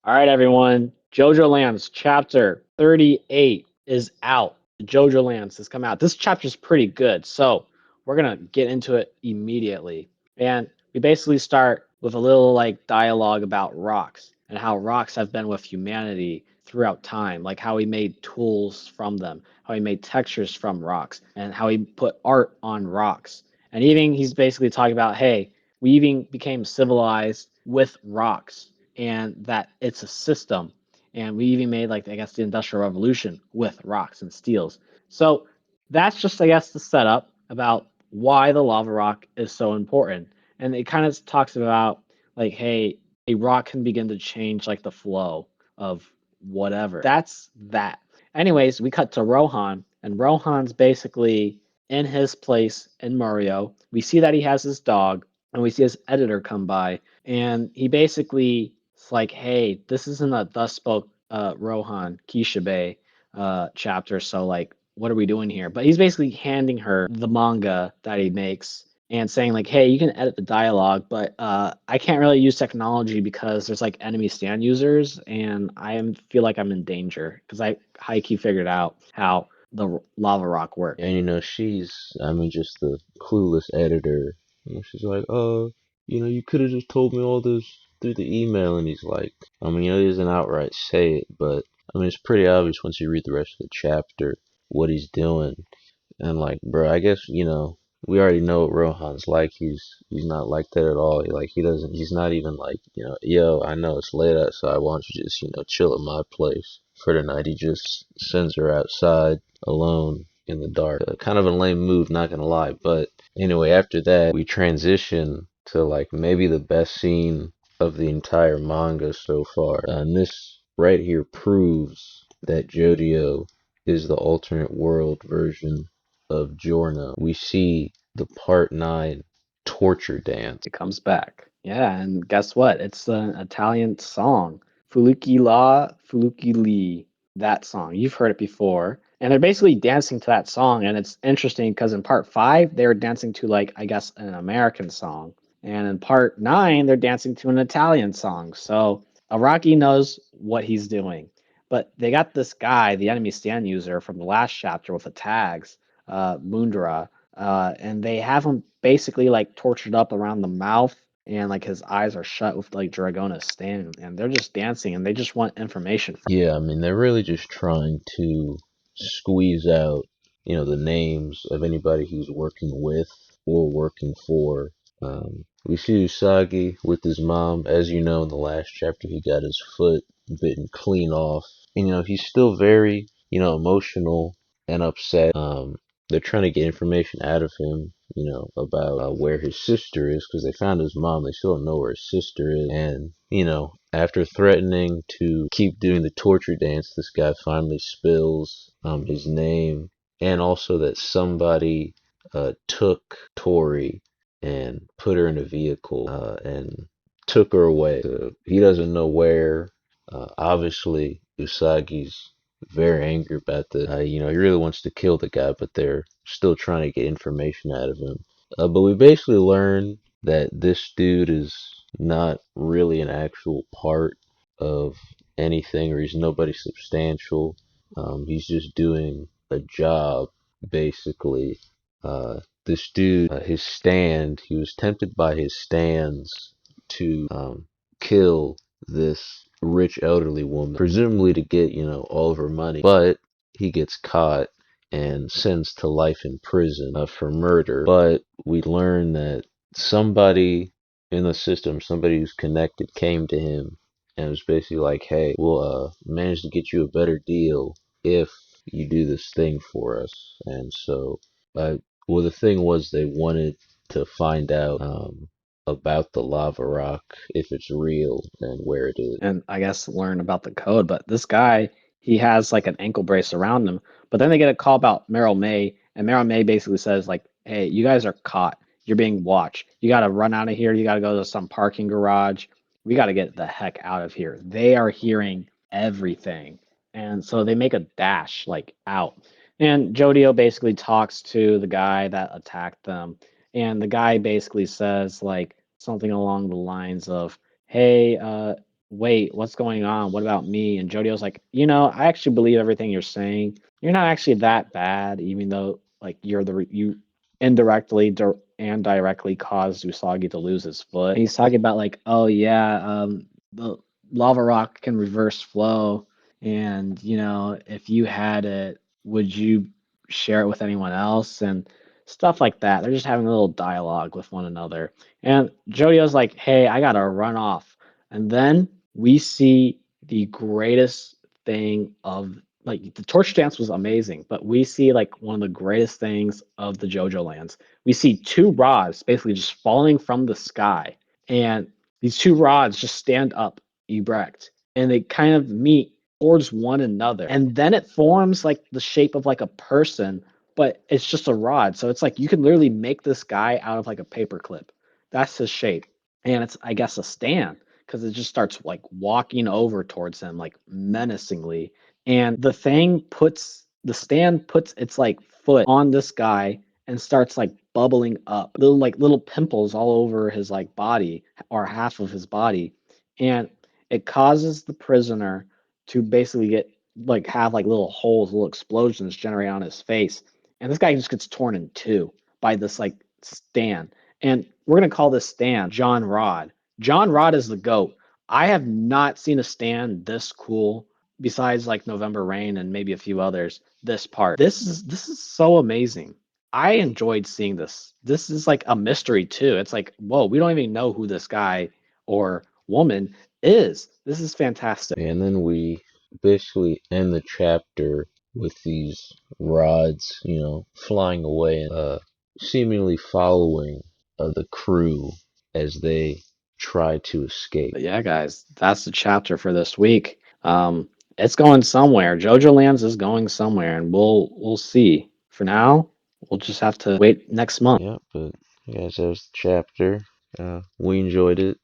All right, everyone. JoJoLands chapter 38 is out. JoJoLands has come out. This chapter is pretty good, so we're gonna get into it immediately. And we basically start with a little like dialogue about rocks and how rocks have been with humanity throughout time, like how he made tools from them, how he made textures from rocks, and how he put art on rocks. And even he's basically talking about, hey, we even became civilized with rocks and that it's a system. And we even made like I guess the Industrial Revolution with rocks and steels. So that's just I guess the setup about why the lava rock is so important. And it kind of talks about like, hey, a rock can begin to change like the flow of whatever. That's that. Anyways, we cut to Rohan, and Rohan's basically in his place in Mario. We see that he has his dog, and we see his editor come by, and he basically it's like, hey, this isn't a thus spoke Rohan Kishibe chapter, so like, what are we doing here? But he's basically handing her the manga that he makes and saying like, hey, you can edit the dialogue, but I can't really use technology because there's like enemy stand users, and feel like I'm in danger because I high key figured out how the lava rock worked. And just the clueless editor. She's like, oh, you could have just told me all this through the email. And he's like, he doesn't outright say it, but it's pretty obvious once you read the rest of the chapter what he's doing. And like, bro, I guess we already know what Rohan's like. He's not like that at all. He doesn't. He's not even like, yo, I know it's late outside. Why don't you just chill at my place for the night? He just sends her outside alone in the dark. Kind of a lame move, not gonna lie. But anyway, after that, we transition to like maybe the best scene of the entire manga so far. And this right here proves that JoJo is the alternate world version of Giorno. We see the Part 9 torture dance. It comes back. Yeah, and guess what? It's an Italian song. Fuluki La, Fuluki Li. That song. You've heard it before. And they're basically dancing to that song. And it's interesting because in part five, they were dancing to, like, I guess, an American song. And in part nine, they're dancing to an Italian song. So Araki knows what he's doing. But they got this guy, the enemy stand user from the last chapter with the tags, Mundra, and they have him basically like tortured up around the mouth, and like his eyes are shut with like Dragona's stand, and they're just dancing, and they just want information from. Yeah, they're really just trying to squeeze out, the names of anybody who's working with or working for. We see Usagi with his mom. As you know, in the last chapter, he got his foot bitten clean off. And, he's still very, emotional and upset. They're trying to get information out of him, about where his sister is because they found his mom. They still don't know where his sister is. And, after threatening to keep doing the torture dance, this guy finally spills his name and also that somebody took Tori and put her in a vehicle and took her away. So he doesn't know where. Obviously, Usagi's very angry about this. He really wants to kill the guy, but they're still trying to get information out of him. But we basically learn that this dude is not really an actual part of anything, or he's nobody substantial. He's just doing a job, basically. This dude, his stand, he was tempted by his stands to kill this rich elderly woman, presumably to get, all of her money. But he gets caught and sentenced to life in prison for murder. But we learn that somebody in the system, somebody who's connected, came to him and was basically like, hey, we'll manage to get you a better deal if you do this thing for us. And so, well, the thing was they wanted to find out about the lava rock, if it's real and where it is. And I guess learn about the code. But this guy, he has like an ankle brace around him. But then they get a call about Meryl May, and Meryl May basically says like, "Hey, you guys are caught. You're being watched. You got to run out of here. You got to go to some parking garage. We got to get the heck out of here." They are hearing everything, and so they make a dash like out. And Jodio basically talks to the guy that attacked them, and the guy basically says like something along the lines of, "Hey, wait, what's going on? What about me? And Jojo's like, you know, I actually believe everything you're saying. You're not actually that bad, even though like you indirectly and directly caused Usagi to lose his foot. And he's talking about like, oh yeah, the lava rock can reverse flow, and you know, if you had it, would you share it with anyone else? And stuff like that. They're just having a little dialogue with one another. And Jojo's like, hey, I gotta run off. And then we see the greatest thing of like the torch dance was amazing, but we see like one of the greatest things of the JoJo lands. We see two rods basically just falling from the sky, and these two rods just stand up erect, and they kind of meet towards one another, and then it forms like the shape of like a person, but it's just a rod. So it's like you can literally make this guy out of like a paper clip. That's his shape, and it's I guess a stand because it just starts like walking over towards him like menacingly, and the stand puts its like foot on this guy and starts like bubbling up little pimples all over his like body or half of his body, and it causes the prisoner to basically get like have like little holes, little explosions generate on his face, and this guy just gets torn in two by this like stand. And we're gonna call this stand John Rod. John Rod is the GOAT. I have not seen a stand this cool besides like November Rain and maybe a few others. This part. This is so amazing. I enjoyed seeing this. This is like a mystery too. It's like, whoa, we don't even know who this guy or woman is. This is fantastic. And then we basically end the chapter with these rods, flying away and seemingly following the crew as they try to escape. But yeah, guys, that's the chapter for this week. It's going somewhere. JoJo Lands is going somewhere, and we'll see. For now, we'll just have to wait next month. Yeah, but guys, that was the chapter. We enjoyed it.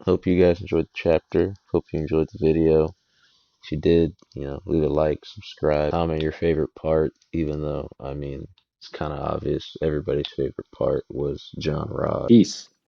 Hope you guys enjoyed the chapter. Hope you enjoyed the video. If you did, leave a like, subscribe, comment your favorite part, even though, I mean, it's kind of obvious everybody's favorite part was John Rod. Peace.